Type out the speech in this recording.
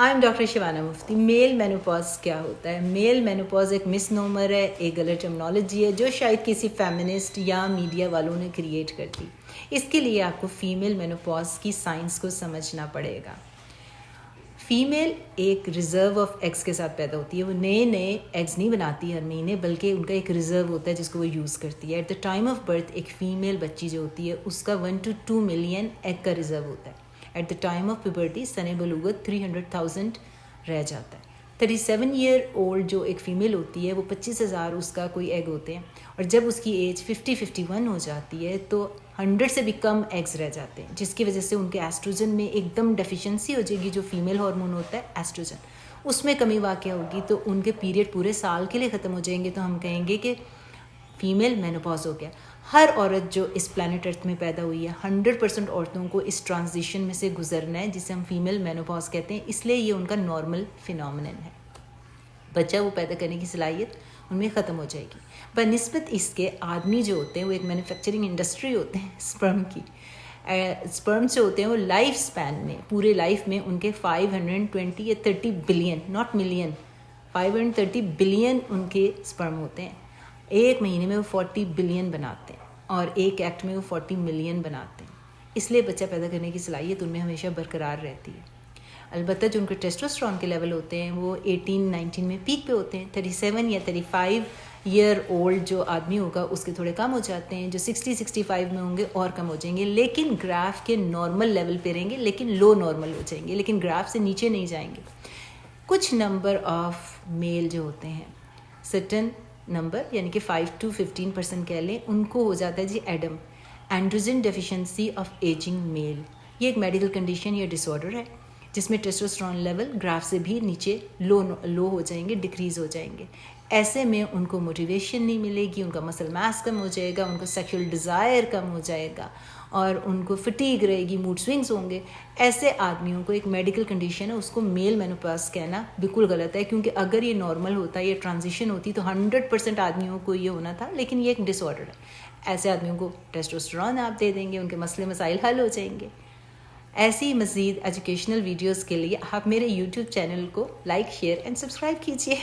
I am doctor Shivana Mufti. Male menopause क्या होता है? मेल मेनोपॉज एक मिसनोमर है, एक गलत टर्मिनोलॉजी है जो शायद किसी फेमिनिस्ट या मीडिया वालों ने क्रिएट कर दी। इसके लिए आपको फीमेल मेनोपॉज की साइंस को समझना पड़ेगा। फीमेल एक रिजर्व ऑफ एग्स के साथ पैदा होती है। वो नए नए एग्स नहीं बनाती हर महीने, बल्कि उनका एक रिजर्व होता है जिसको वो यूज़ करती है। At the time of birth एक फ़ीमेल बच्ची जो होती है उसका 1 to 2 मिलियन एग का रिजर्व होता है। At the time of puberty सने बलूगत 300,000 रह जाता है। 37 ईयर ओल्ड जो एक फ़ीमेल होती है वो 25,000 उसका कोई एग होते हैं, और जब उसकी एज 50-51 हो जाती है तो 100 से भी कम एग्स रह जाते हैं, जिसकी वजह से उनके एस्ट्रोजन में एकदम डेफिशिएंसी हो जाएगी। जो फीमेल हार्मोन होता है एस्ट्रोजन, उसमें कमी वाक़या होगी तो उनके पीरियड पूरे साल के लिए ख़त्म हो जाएंगे। तो हम कहेंगे कि फीमेल मेनोपॉज हो गया। हर औरत जो इस प्लैनेट अर्थ में पैदा हुई है 100% औरतों को इस ट्रांजिशन में से गुजरना है, जिसे हम फीमेल मेनोपॉज कहते हैं। इसलिए ये उनका नॉर्मल फिनोमिनन है। बच्चा वो पैदा करने की सलाहियत उनमें ख़त्म हो जाएगी। बनिस्बत इसके आदमी जो होते हैं वो एक मैन्युफैक्चरिंग इंडस्ट्री होते हैं स्पर्म की। स्पर्म जो होते हैं वो लाइफ स्पैन में, पूरे लाइफ में उनके 520 या 30 बिलियन, नॉट मिलियन, 530 बिलियन उनके स्पर्म होते हैं। एक महीने में वो 40 बिलियन बनाते हैं और एक एक्ट में वो 40 मिलियन बनाते हैं। इसलिए बच्चा पैदा करने की सलाहियत उनमें हमेशा बरकरार रहती है। अलबत्ता जो उनके टेस्टोस्टेरोन के लेवल होते हैं वो 18-19 में पीक पे होते हैं। 37 या 35 ईयर ओल्ड जो आदमी होगा उसके थोड़े कम हो जाते हैं। जो 60-65 में होंगे और कम हो जाएंगे, लेकिन ग्राफ के नॉर्मल लेवल पे रहेंगे, लेकिन लो नॉर्मल हो जाएंगे, लेकिन ग्राफ से नीचे नहीं जाएंगे। कुछ नंबर ऑफ मेल जो होते हैं, सर्टन नंबर यानी कि 5 to 15% कह लें, उनको हो जाता है जी ADAM, androgen deficiency of aging male. ये एक मेडिकल कंडीशन या डिसऑर्डर है जिसमें टेस्टोस्टेरोन लेवल ग्राफ से भी नीचे लो हो जाएंगे, डिक्रीज़ हो जाएंगे। ऐसे में उनको मोटिवेशन नहीं मिलेगी, उनका मसल मास कम हो जाएगा, उनको सेक्सुअल डिज़ायर कम हो जाएगा और उनको फटीग रहेगी, मूड स्विंग्स होंगे। ऐसे आदमियों को एक मेडिकल कंडीशन है, उसको मेल मेनोपॉज कहना बिल्कुल गलत है, क्योंकि अगर ये नॉर्मल होता, ये ट्रांजिशन होती तो 100% आदमियों को ये होना था, लेकिन ये एक डिसऑर्डर है। ऐसे आदमियों को टेस्टोस्टेरोन आप दे देंगे, उनके मसले मसाइल हल हो जाएंगे। ऐसी मज़ीद एजुकेशनल वीडियोज़ के लिए आप मेरे YouTube चैनल को लाइक, शेयर एंड सब्सक्राइब कीजिए।